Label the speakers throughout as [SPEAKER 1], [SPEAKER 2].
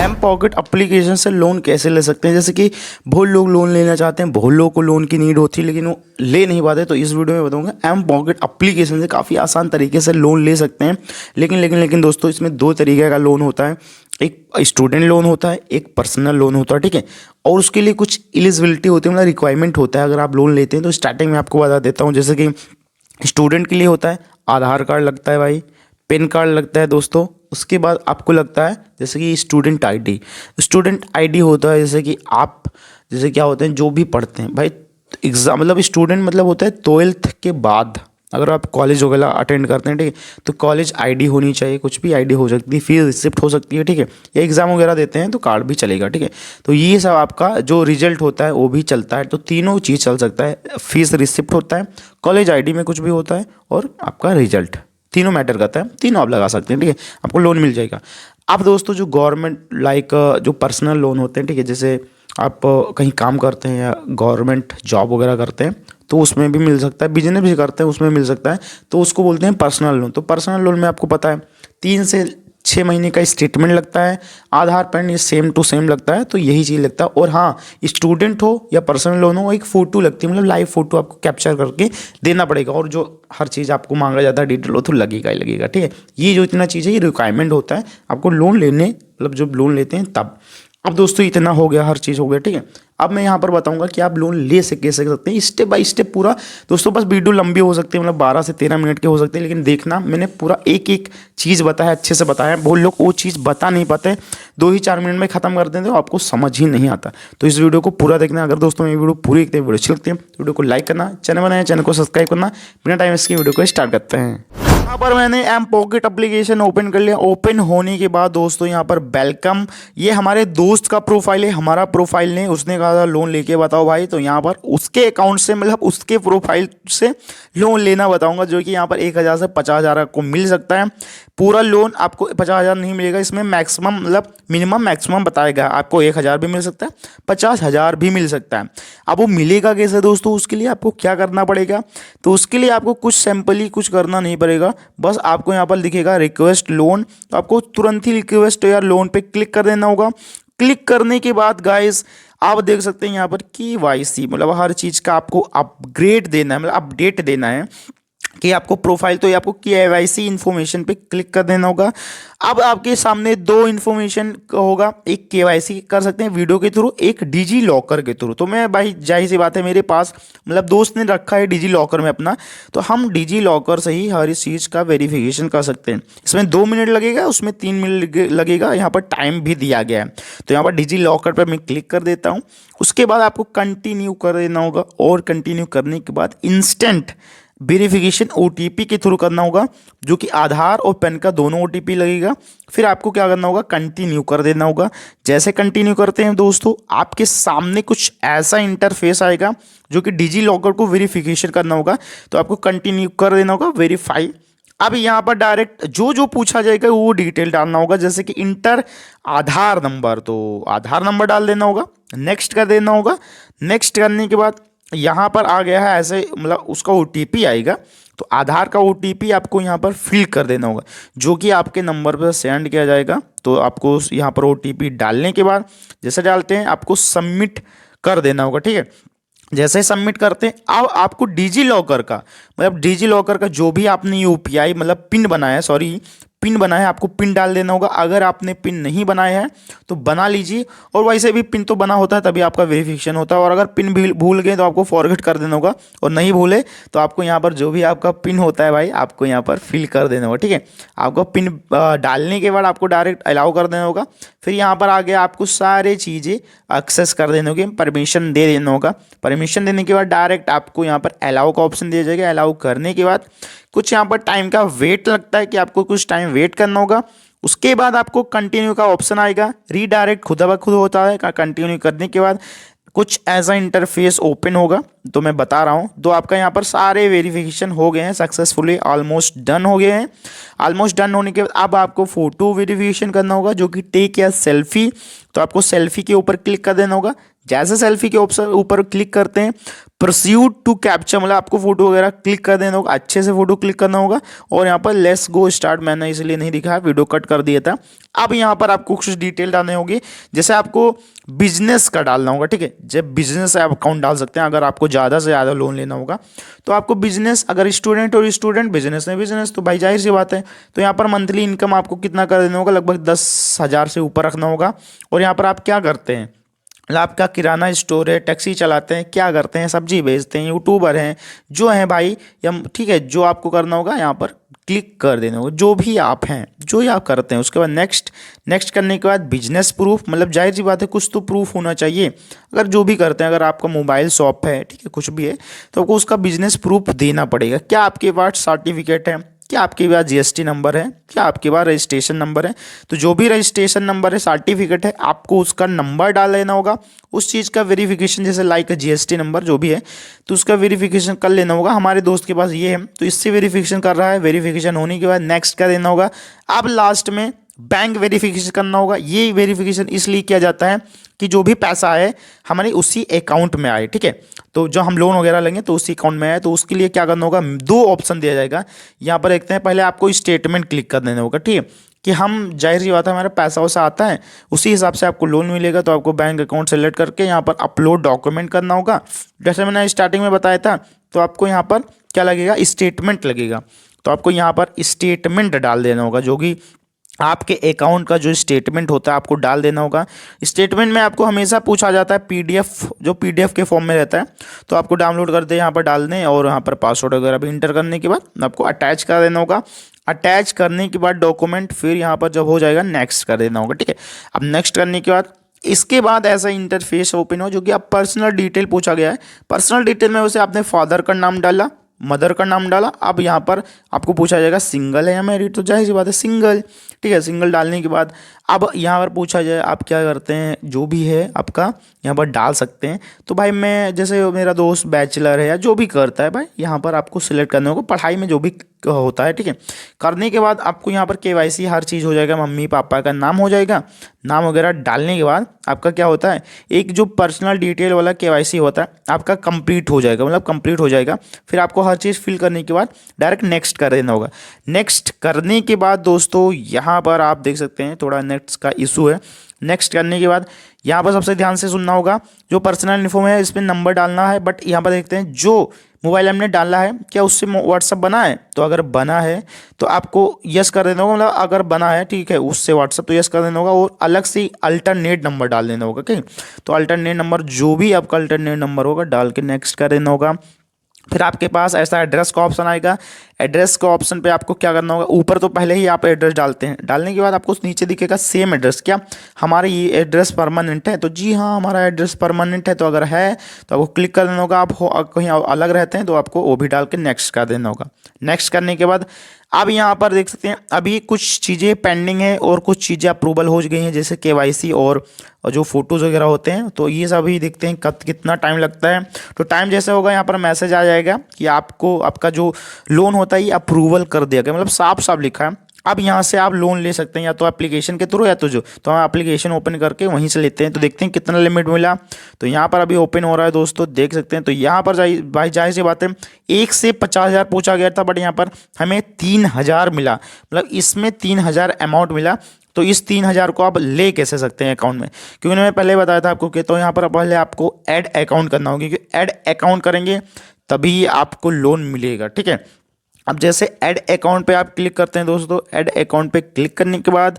[SPEAKER 1] M pocket application से loan कैसे ले सकते हैं। जैसे कि बहुत लोग लोन लेना चाहते हैं, बहुत लोगों को लोन की नीड होती है लेकिन वो ले नहीं पाते। तो इस वीडियो में बताऊंगा एम पॉकेट एप्लीकेशन से काफ़ी आसान तरीके से लोन ले सकते हैं। लेकिन दोस्तों, इसमें दो तरीके का लोन होता है। एक स्टूडेंट लोन होता है, एक पर्सनल लोन होता है, ठीक है। और उसके लिए कुछ एलिजिबिलिटी होती है, मतलब रिक्वायरमेंट होता है अगर आप लोन लेते हैं। तो स्टार्टिंग में आपको बता देता हूँ। जैसे कि स्टूडेंट के लिए होता है आधार कार्ड लगता है भाई, पैन कार्ड लगता है दोस्तों। उसके बाद आपको लगता है जैसे कि स्टूडेंट आईडी होता है। जैसे कि आप जैसे क्या होते हैं जो भी पढ़ते हैं भाई, एग्ज़ाम मतलब स्टूडेंट मतलब होता है 12th के बाद अगर आप कॉलेज वगैरह अटेंड करते हैं, ठीक है, तो कॉलेज आईडी होनी चाहिए। कुछ भी आईडी हो सकती है, फीस रिसिप्ट हो सकती है, ठीक है, या एग्ज़ाम वगैरह देते हैं तो कार्ड भी चलेगा, ठीक है। तो ये सब आपका जो रिजल्ट होता है वो भी चलता है। तो तीनों चीज़ चल सकता है। फीस रिसिप्ट होता है, कॉलेज आईडी में कुछ भी होता है, और आपका रिजल्ट, तीनों मैटर करता है। तीनों आप लगा सकते हैं, ठीक है, आपको लोन मिल जाएगा। अब दोस्तों जो गवर्नमेंट जो पर्सनल लोन होते हैं, ठीक है, जैसे आप कहीं काम करते हैं या गवर्नमेंट जॉब वगैरह करते हैं तो उसमें भी मिल सकता है, बिजनेस भी करते हैं उसमें मिल सकता है, तो उसको बोलते हैं पर्सनल लोन। तो पर्सनल लोन में आपको पता है 3 से 6 महीने का स्टेटमेंट लगता है, आधार पैन ये सेम टू सेम लगता है, तो यही चीज़ लगता है। और हाँ, स्टूडेंट हो या पर्सनल लोन हो, एक फ़ोटो लगती है, मतलब लाइव फ़ोटो आपको कैप्चर करके देना पड़ेगा। और जो हर चीज़ आपको मांगा जाता है डिटेल, वो तो लगेगा ही लगेगा, ठीक है। ये जो इतना चीज़ है ये रिक्वायरमेंट होता है आपको लोन लेने, मतलब जब लोन लेते हैं तब। अब दोस्तों इतना हो गया, हर चीज़ हो गया, ठीक है। अब मैं यहाँ पर बताऊंगा कि आप लोन ले से कैसे सकते हैं, स्टेप बाय स्टेप पूरा। दोस्तों बस वीडियो लंबी हो सकती है, मतलब 12 से 13 मिनट के हो सकते हैं, लेकिन देखना मैंने पूरा एक एक चीज़ बताया, अच्छे से बताया। बहुत लोग वो चीज़ बता नहीं पाते, 2 ही 4 मिनट में ख़त्म कर देते हैं, तो आपको समझ ही नहीं आता। तो इस वीडियो को पूरा देखना। अगर दोस्तों ये वीडियो पूरी देखते हैं, वीडियो अच्छी लगती है, वीडियो को लाइक करना, चैनल बनाए चैनल को सब्सक्राइब करना। बिना टाइम इसकी वीडियो को स्टार्ट करते हैं। यहाँ पर मैंने एम पॉकेट एप्लीकेशन ओपन कर लिया। ओपन होने के बाद दोस्तों यहाँ पर वेलकम, ये हमारे दोस्त का प्रोफाइल है, हमारा प्रोफाइल नहीं। उसने कहा था लोन लेके बताओ भाई, तो यहाँ पर उसके अकाउंट से, मतलब उसके प्रोफाइल से लोन लेना बताऊंगा, जो कि यहाँ पर 1,000 से 50,000 आपको मिल सकता है। पूरा लोन आपको 50,000 नहीं मिलेगा, इसमें मैक्सिमम मतलब मिनिमम मैक्सिमम बताएगा। आपको 1,000 भी मिल सकता है, 50,000 भी मिल सकता है। अब वो मिलेगा कैसे दोस्तों, उसके लिए आपको क्या करना पड़ेगा। तो उसके लिए आपको कुछ सिंपली कुछ करना नहीं पड़ेगा, बस आपको यहाँ पर लिखेगा रिक्वेस्ट लोन, तो आपको तुरंत ही रिक्वेस्ट या लोन पे क्लिक कर देना होगा। क्लिक करने के बाद गाइस आप देख सकते हैं यहाँ पर KYC, मतलब हर चीज़ का आपको अपग्रेड देना है, मतलब अपडेट देना है कि आपको प्रोफाइल, तो ये आपको KYC इन्फॉर्मेशन पे क्लिक कर देना होगा। अब आपके सामने 2 इन्फॉर्मेशन होगा, एक KYC कर सकते हैं वीडियो के थ्रू, एक डिजी लॉकर के थ्रू। तो मैं भाई जाहिर सी बात है, मेरे पास मतलब दोस्त ने रखा है डिजी लॉकर में अपना, तो हम डिजी लॉकर से ही हर इस चीज़ का वेरिफिकेशन कर सकते हैं। इसमें 2 मिनट लगेगा, उसमें 3 मिनट लगेगा, यहाँ पर टाइम भी दिया गया है। तो यहाँ पर डिजी लॉकर पर मैं क्लिक कर देता हूँ। उसके बाद आपको कंटिन्यू कर देना होगा, और कंटिन्यू करने के बाद इंस्टेंट वेरिफिकेशन OTP के थ्रू करना होगा, जो कि आधार और पैन का दोनों OTP लगेगा। फिर आपको क्या करना होगा, कंटिन्यू कर देना होगा। जैसे कंटिन्यू करते हैं दोस्तों, आपके सामने कुछ ऐसा इंटरफेस आएगा, जो कि डिजी लॉकर को वेरिफिकेशन करना होगा। तो आपको कंटिन्यू कर देना होगा, वेरीफाई। अब यहाँ पर डायरेक्ट जो जो पूछा जाएगा वो डिटेल डालना होगा, जैसे कि इंटर आधार नंबर, तो आधार नंबर डाल देना होगा, नेक्स्ट कर देना होगा। नेक्स्ट करने के बाद यहाँ पर आ गया है ऐसे, मतलब उसका OTP आएगा, तो आधार का OTP आपको यहाँ पर फिल कर देना होगा, जो कि आपके नंबर पर सेंड किया जाएगा। तो आपको यहाँ पर OTP डालने के बाद जैसे डालते हैं आपको सबमिट कर देना होगा, ठीक है। जैसे सबमिट करते हैं, अब आपको डिजी लॉकर का, मतलब डिजी लॉकर का जो भी आपने UPI मतलब पिन बनाया, सॉरी पिन बनाया है, आपको पिन डाल देना होगा। अगर आपने पिन नहीं बनाया है तो बना लीजिए, और वैसे भी पिन तो बना होता है तभी आपका वेरिफिकेशन होता है। और अगर पिन भी भूल गए तो आपको फॉरगेट कर देना होगा, और नहीं भूले तो आपको यहाँ पर जो भी आपका पिन होता है भाई, आपको यहाँ पर फिल कर देना होगा, ठीक है। आपको पिन डालने के बाद आपको डायरेक्ट अलाउ कर देना होगा। फिर यहाँ पर आगे आपको सारी चीज़ें एक्सेस कर देने होगी, परमिशन दे देना होगा। परमिशन देने के बाद डायरेक्ट आपको यहाँ पर अलाउ का ऑप्शन दिया जाएगा। अलाउ करने के बाद कुछ यहाँ पर टाइम का वेट लगता है, कि आपको कुछ टाइम वेट करना होगा। उसके बाद आपको कंटिन्यू का ऑप्शन आएगा। रीडायरेक्ट खुद ब खुद होता है। कंटिन्यू करने के बाद कुछ ऐसा इंटरफेस ओपन होगा, तो मैं बता रहा हूँ। तो आपका यहाँ पर सारे वेरिफिकेशन हो गए हैं सक्सेसफुली, ऑलमोस्ट डन हो गए हैं। ऑलमोस्ट डन होने के बाद अब आपको फ़ोटो वेरिफिकेशन करना होगा, जो कि टेक या सेल्फी। तो आपको सेल्फी के ऊपर क्लिक कर देना होगा। जैसे सेल्फी के ऑप्शन ऊपर क्लिक करते हैं, प्रोसीड टू कैप्चर, मतलब आपको फोटो वगैरह क्लिक कर देना होगा, अच्छे से फोटो क्लिक करना होगा। और यहाँ पर लेट्स गो स्टार्ट मैंने इसलिए नहीं दिखाया, वीडियो कट कर दिया था। अब यहाँ पर आपको कुछ डिटेल डालने होंगे, जैसे आपको बिजनेस का डालना होगा, ठीक है। जब बिजनेस आप अकाउंट डाल सकते हैं अगर आपको ज़्यादा से ज़्यादा लोन लेना होगा। तो आपको बिजनेस, अगर स्टूडेंट और स्टूडेंट, बिजनेस में बिजनेस, तो भाई जाहिर सी बात है। तो यहाँ पर मंथली इनकम आपको कितना कर देना होगा, लगभग 10,000 से ऊपर रखना होगा। और यहाँ पर आप क्या करते हैं, मतलब आपका किराना स्टोर है, टैक्सी चलाते हैं, क्या करते हैं, सब्जी बेचते हैं, यूट्यूबर हैं, जो हैं भाई, या ठीक है, जो आपको करना होगा यहाँ पर क्लिक कर देना होगा, जो भी आप हैं, जो ही आप करते हैं। उसके बाद नेक्स्ट, नेक्स्ट करने के बाद बिजनेस प्रूफ, मतलब जाहिर सी बात है कुछ तो प्रूफ होना चाहिए। अगर जो भी करते हैं, अगर आपका मोबाइल शॉप है, ठीक है, कुछ भी है, तो आपको उसका बिजनेस प्रूफ देना पड़ेगा। क्या आपके पास सर्टिफिकेट है, क्या आपके पास जीएसटी नंबर है, क्या आपके पास रजिस्ट्रेशन नंबर है। तो जो भी रजिस्ट्रेशन नंबर है, सर्टिफिकेट है, आपको उसका नंबर डाल लेना होगा। उस चीज़ का वेरिफिकेशन, जैसे लाइक जीएसटी नंबर जो भी है, तो उसका वेरिफिकेशन कर लेना होगा। हमारे दोस्त के पास ये है, तो इससे वेरिफिकेशन कर रहा है। वेरिफिकेशन होने के बाद नेक्स्ट कर देना होगा। अब लास्ट में बैंक वेरिफिकेशन करना होगा। ये वेरिफिकेशन इसलिए किया जाता है कि जो भी पैसा है हमारे उसी अकाउंट में आए, ठीक है। तो जो हम लोन वगैरह लेंगे तो उसी अकाउंट में आए, तो उसके लिए क्या करना होगा, दो ऑप्शन दिया जाएगा। यहाँ पर देखते हैं, पहले आपको स्टेटमेंट क्लिक कर देना होगा, ठीक है, कि हम जाहिर सी बात है हमारा पैसा वैसा आता है, उसी हिसाब से आपको लोन मिलेगा। तो आपको बैंक अकाउंट सेलेक्ट करके यहाँ पर अपलोड डॉक्यूमेंट करना होगा। जैसे मैंने स्टार्टिंग में बताया था, तो आपको यहाँ पर क्या लगेगा, स्टेटमेंट लगेगा। तो आपको यहाँ पर स्टेटमेंट डाल देना होगा, जो कि आपके अकाउंट का जो स्टेटमेंट होता है आपको डाल देना होगा। स्टेटमेंट में आपको हमेशा पूछा जाता है पीडीएफ, जो पीडीएफ के फॉर्म में रहता है, तो आपको डाउनलोड कर दे, यहाँ पर डाल दें। और यहाँ पर पासवर्ड वगैरह भी इंटर करने के बाद आपको अटैच कर देना होगा। अटैच करने के बाद डॉक्यूमेंट, फिर यहाँ पर जब हो जाएगा नेक्स्ट कर देना होगा, ठीक है। अब नेक्स्ट करने के बाद इसके बाद ऐसा इंटरफेस ओपन हो, जो कि आप पर्सनल डिटेल पूछा गया है। पर्सनल डिटेल में वैसे आपने फादर का नाम डाला, मदर का नाम डाला। अब यहाँ पर आपको पूछा जाएगा सिंगल है या मैरिड, तो जाहिर सी बात है सिंगल, ठीक है। सिंगल डालने के बाद अब यहाँ पर पूछा जाए आप क्या करते हैं, जो भी है आपका यहाँ पर डाल सकते हैं। तो भाई मैं, जैसे मेरा दोस्त बैचलर है या जो भी करता है भाई, यहाँ पर आपको सिलेक्ट करने होगा, पढ़ाई में जो भी होता है, ठीक है। करने के बाद आपको यहाँ पर केवाईसी हर चीज़ हो जाएगा, मम्मी पापा का नाम हो जाएगा। नाम वगैरह डालने के बाद आपका क्या होता है, एक जो पर्सनल डिटेल वाला केवाईसी होता है आपका कंप्लीट हो जाएगा, मतलब कंप्लीट हो जाएगा। फिर आपको हर चीज़ फिल करने के बाद डायरेक्ट नेक्स्ट कर देना होगा। नेक्स्ट करने के बाद दोस्तों यहाँ पर आप देख सकते हैं थोड़ा नेक्स्ट का इशू है। नेक्स्ट करने के बाद यहाँ पर सबसे ध्यान से सुनना होगा, जो पर्सनल इन्फो है इसमें नंबर डालना है। बट यहाँ पर देखते हैं जो मोबाइल हमने डाला है क्या उससे व्हाट्सअप बना है, तो अगर बना है तो आपको यस कर देना होगा, मतलब अगर बना है ठीक है उससे व्हाट्सअप, तो यस कर देना होगा। और अलग से अल्टरनेट नंबर डाल देना होगा, ठीक। तो अल्टरनेट नंबर, जो भी आपका अल्टरनेट नंबर होगा डाल के नेक्स्ट कर देना होगा। फिर आपके पास ऐसा एड्रेस का ऑप्शन आएगा। एड्रेस का ऑप्शन पे आपको क्या करना होगा, ऊपर तो पहले ही आप एड्रेस डालते हैं, डालने के बाद आपको नीचे दिखेगा सेम एड्रेस, क्या हमारा ये एड्रेस परमानेंट है, तो जी हाँ हमारा एड्रेस परमानेंट है। तो अगर है तो आपको क्लिक कर देना होगा। आप कहीं अलग रहते हैं तो आपको वो भी डाल के नेक्स्ट कर देना होगा। नेक्स्ट करने के बाद अब यहाँ पर देख सकते हैं अभी कुछ चीज़ें पेंडिंग है और कुछ चीज़ें अप्रूवल हो गई हैं, जैसे केवाईसी और जो फोटोज़ वगैरह होते हैं। तो ये सब ही देखते हैं कब कितना टाइम लगता है। तो टाइम जैसे होगा यहाँ पर मैसेज आ जाएगा कि आपको आपका जो लोन होता है ये अप्रूवल कर दिया गया, मतलब साफ साफ लिखा है। अब यहाँ से आप लोन ले सकते हैं या तो एप्लीकेशन के थ्रू या तो हम एप्लीकेशन ओपन करके वहीं से लेते हैं। तो देखते हैं कितना लिमिट मिला। तो यहाँ पर अभी ओपन हो रहा है दोस्तों, देख सकते हैं। तो यहाँ पर भाई जाहिर सी बात है 1 से 50,000 पूछा गया था, बट यहाँ पर हमें 3,000 मिला, मतलब इसमें 3,000 अमाउंट मिला। तो इस 3,000 को आप ले कैसे सकते हैं अकाउंट में, क्योंकि मैंने पहले बताया था आपको कि तो यहाँ पर पहले आपको ऐड अकाउंट करना होगा, क्योंकि ऐड अकाउंट करेंगे तभी आपको लोन मिलेगा, ठीक है। अब जैसे ऐड अकाउंट पे आप क्लिक करते हैं दोस्तों, ऐड अकाउंट पे क्लिक करने के बाद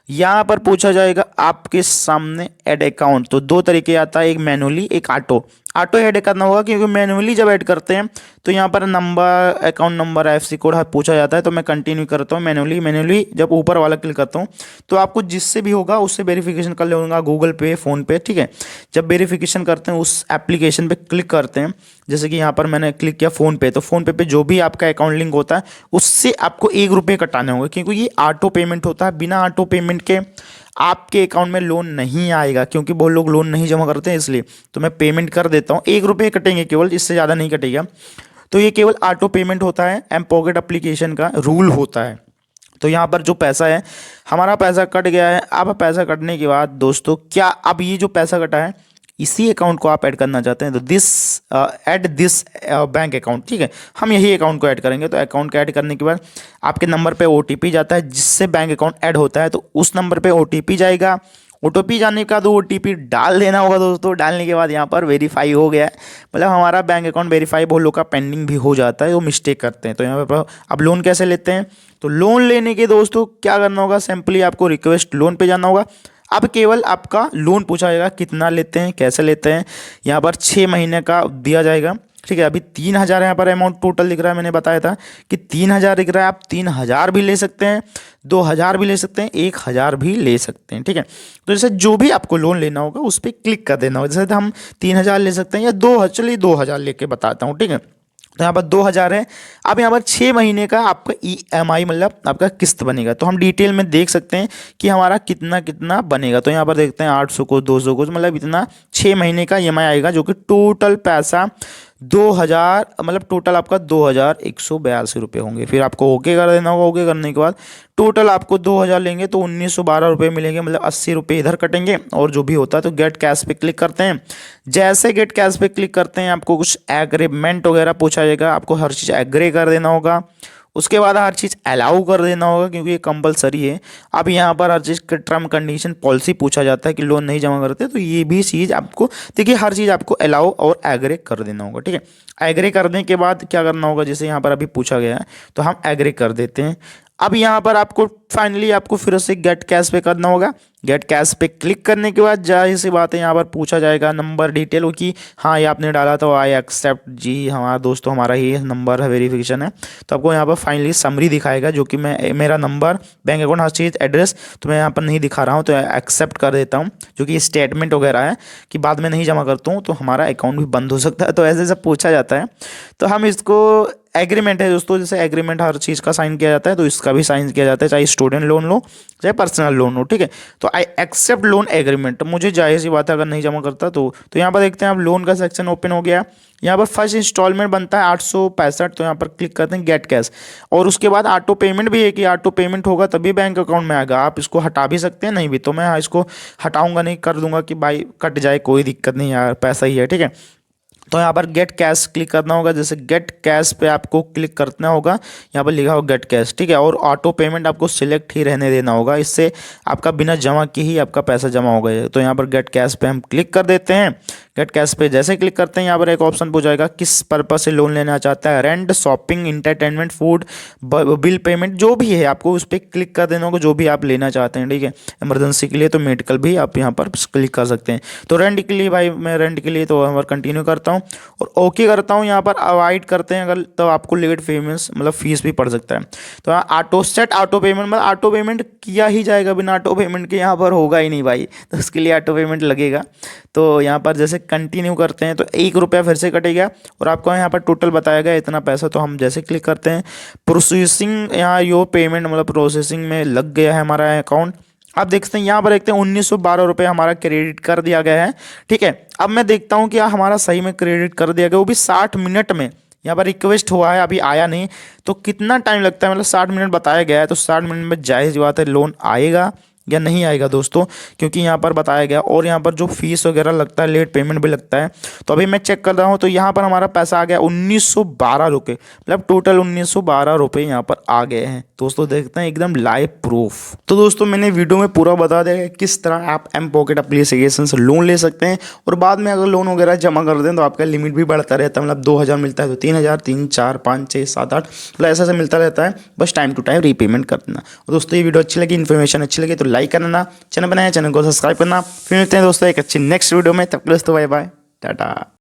[SPEAKER 1] यहाँ पर पूछा जाएगा आपके सामने ऐड अकाउंट। तो दो तरीके आता है, एक मैनुअली एक ऑटो ऐड करना होगा, क्योंकि मैनुअली जब ऐड करते हैं तो यहाँ पर number, account number, IFSC code पूछा जाता है। तो मैं कंटिन्यू करता हूँ मैनुअली जब ऊपर वाला क्लिक करता हूँ तो आपको जिससे भी होगा उससे वेरिफिकेशन कर लेगा, गूगल पे, फ़ोन पे, ठीक है। जब वेरिफिकेशन करते हैं उस एप्लीकेशन पे क्लिक करते हैं, जैसे कि यहाँ पर मैंने क्लिक किया फ़ोन पे, तो फ़ोन पे जो भी आपका अकाउंट लिंक होता है उससे आपको 1 रुपये कटाने होंगे, क्योंकि ये ऑटो पेमेंट होता है। बिना ऑटो पेमेंट के आपके अकाउंट में लोन नहीं आएगा, क्योंकि बहुत लोग लोन नहीं जमा करते हैं, इसलिए तो मैं पेमेंट कर देता हूँ। 1 रुपये कटेंगे केवल, इससे ज़्यादा नहीं कटेगा। तो ये केवल ऑटो पेमेंट होता है, एम पॉकेट एप्लीकेशन का रूल होता है। तो यहाँ पर जो पैसा है, हमारा पैसा कट गया है। अब पैसा कटने के बाद दोस्तों क्या, अब ये जो पैसा कटा है इसी अकाउंट को आप ऐड करना चाहते हैं तो ऐड दिस बैंक अकाउंट, ठीक है, हम यही अकाउंट को ऐड करेंगे। तो अकाउंट को ऐड करने के बाद आपके नंबर पे ओटीपी जाता है, जिससे बैंक अकाउंट ऐड होता है। तो उस नंबर पे ओटीपी जाएगा। ओटीपी जाने का तो ओटीपी डाल देना होगा दोस्तों। डालने के बाद यहाँ पर वेरीफाई हो गया है, मतलब हमारा बैंक अकाउंट वेरीफाई। बहुत लोग का पेंडिंग भी हो जाता है, वो मिस्टेक करते हैं। तो यहाँ पर अब लोन कैसे लेते हैं, तो लोन लेने के दोस्तों क्या करना होगा, सिंपली आपको रिक्वेस्ट लोन पे जाना होगा। अब केवल आपका लोन पूछा जाएगा, कितना लेते हैं, कैसे लेते हैं। यहाँ पर 6 महीने का दिया जाएगा, ठीक है। अभी 3,000 यहाँ पर अमाउंट टोटल दिख रहा है, मैंने बताया था कि 3,000 दिख रहा है। आप 3,000 भी ले सकते हैं, 2,000 भी ले सकते हैं, 1,000 भी ले सकते हैं, ठीक है। तो जैसे जो भी आपको लोन लेना होगा उस पर क्लिक कर देना होगा। जैसे हम 3,000 ले सकते हैं या 2,000, चलिए 2,000 लेके बताता हूँ, ठीक है। तो यहाँ पर 2,000 है। अब यहाँ पर 6 महीने का आपका EMI मतलब आपका किस्त बनेगा। तो हम डिटेल में देख सकते हैं कि हमारा कितना कितना बनेगा। तो यहाँ पर देखते हैं 800 को 200 को, मतलब इतना 6 महीने का EMI आएगा, जो कि टोटल पैसा 2,000 मतलब टोटल आपका 2,182 रुपये होंगे। फिर आपको ओके कर देना होगा। ओके करने के बाद टोटल आपको 2,000 लेंगे तो 1,912 रुपये मिलेंगे, मतलब 80 रुपये इधर कटेंगे और जो भी होता है। तो गेट कैश पे क्लिक करते हैं। जैसे गेट कैश पे क्लिक करते हैं आपको कुछ एग्रीमेंट वगैरह पूछा जाएगा, आपको हर चीज़ एग्री कर देना होगा। उसके बाद हर चीज़ अलाउ कर देना होगा, क्योंकि ये कंपलसरी है। अब यहाँ पर हर चीज़ टर्म कंडीशन पॉलिसी पूछा जाता है कि लोन नहीं जमा करते, तो ये भी चीज़ आपको देखिए, हर चीज़ आपको अलाउ और एग्री कर देना होगा, ठीक है। एग्री करने के बाद क्या करना होगा, जैसे यहाँ पर अभी पूछा गया है तो हम एग्री कर देते हैं। अब यहाँ पर आपको फाइनली आपको फिर से गेट कैश पे करना होगा। गेट कैश पे क्लिक करने के बाद जाहिर सी बात है यहाँ पर पूछा जाएगा नंबर डिटेल हो कि हाँ ये आपने डाला तो आई एक्सेप्ट जी, हमारा दोस्तों हमारा ये नंबर है, वेरिफिकेशन है। तो आपको यहाँ पर फाइनली समरी दिखाएगा, जो कि मैं मेरा नंबर, बैंक अकाउंट, हर चीज़, एड्रेस तो मैं यहाँ पर नहीं दिखा रहा हूँ, तो एक्सेप्ट कर देता हूँ। जो कि स्टेटमेंट वगैरह है कि बाद में नहीं जमा करता हूँ तो हमारा अकाउंट भी बंद हो सकता है। तो ऐसे सब पूछा जाता है। तो हम इसको एग्रीमेंट है दोस्तों, जैसे एग्रीमेंट हर चीज़ का साइन किया जाता है, तो इसका भी साइन किया जाता है, चाहे स्टूडेंट लोन लो चाहे पर्सनल लोन हो, ठीक है। तो आई एक्सेप्ट लोन एग्रीमेंट, मुझे जाहिर सी बात है अगर नहीं जमा करता तो यहाँ पर देखते हैं आप लोन का सेक्शन ओपन हो गया। यहाँ पर फर्स्ट इंस्टॉलमेंट बनता है 865, तो यहाँ पर क्लिक करते हैं गेट कैश। और उसके बाद ऑटो पेमेंट भी है कि ऑटो पेमेंट होगा तभी बैंक अकाउंट में आएगा। आप इसको हटा भी सकते हैं, नहीं भी तो मैं इसको हटाऊंगा नहीं, कर दूंगा कि भाई कट जाए, कोई दिक्कत नहीं यार, पैसा ही है, ठीक है। तो यहाँ पर गेट कैश क्लिक करना होगा। जैसे गेट कैश पे आपको क्लिक करना होगा, यहाँ पर लिखा होगा गेट कैश, ठीक है। और ऑटो पेमेंट आपको सिलेक्ट ही रहने देना होगा, इससे आपका बिना जमा किए ही आपका पैसा जमा हो गया। तो यहाँ पर गेट कैश पे हम क्लिक कर देते हैं। गेट कैश पे जैसे क्लिक करते हैं यहाँ पर एक ऑप्शन पूछा जाएगा किस पर्पज से लोन लेना चाहता है, rent, shopping, entertainment, food, bill payment, जो भी है आपको उस पर क्लिक कर देना होगा, जो भी आप लेना चाहते हैं, ठीक है। इमरजेंसी के लिए तो मेडिकल भी आप यहाँ पर क्लिक कर सकते हैं। तो रेंट के लिए भाई मैं रेंट के लिए तो यहाँ पर कंटिन्यू करता हूँ और ओके करता हूँ। यहाँ पर अवॉइड करते हैं अगर, तो आपको लेट पेमेंट्स मतलब फीस भी पड़ सकता है। तो ऑटो सेट ऑटो पेमेंट, मतलब ऑटो पेमेंट किया ही जाएगा, बिना ऑटो पेमेंट के यहाँ पर होगा ही नहीं भाई, तो उसके लिए ऑटो पेमेंट लगेगा। तो यहाँ पर जैसे कंटिन्यू करते हैं तो 1 रुपया फिर से कटेगा और आपको यहाँ पर टोटल बताया गया इतना पैसा। तो हम जैसे क्लिक करते हैं प्रोसेसिंग, यहाँ यो पेमेंट मतलब प्रोसेसिंग में लग गया है हमारा अकाउंट। आप देखते हैं यहाँ पर देखते हैं 1,912 रुपये हमारा क्रेडिट कर दिया गया है, ठीक है। अब मैं देखता हूँ कि हमारा सही में क्रेडिट कर दिया गया, वो भी 60 मिनट में। यहाँ पर रिक्वेस्ट हुआ है, अभी आया नहीं, तो कितना टाइम लगता है, मतलब 60 मिनट बताया गया है, तो 60 मिनट में जायज़ बात है लोन आएगा या नहीं आएगा दोस्तों, क्योंकि यहाँ पर बताया गया। और यहाँ पर जो फीस वगैरह लगता है, लेट पेमेंट भी लगता है। तो अभी मैं चेक कर रहा हूँ तो यहाँ पर हमारा पैसा आ गया 1,912 रुपये, मतलब टोटल 1,912 रुपये यहाँ पर आ गए हैं दोस्तों। देखते हैं एकदम लाइव प्रूफ। तो दोस्तों मैंने वीडियो में पूरा बता दिया है किस तरह आप एम पॉकेट एप्लीकेशन से लोन ले सकते हैं। और बाद में अगर लोन वगैरह जमा कर दें तो आपका लिमिट भी बढ़ता रहता है, मतलब 2,000 मिलता है तो 3,000, 3, 4, 5, 6, 7, 8, मतलब ऐसा मिलता रहता है। बस टाइम टू टाइम रीपेमेंट कर देना। और दोस्तों ये वीडियो अच्छी लगी, इन्फॉर्मेशन अच्छी लगी तो लाइक करना, चैनल बनाया चैनल को सब्सक्राइब करना। फिर मिलते हैं दोस्तों एक अच्छी नेक्स्ट वीडियो में, तब तक दोस्तों बाय बाय, टाटा।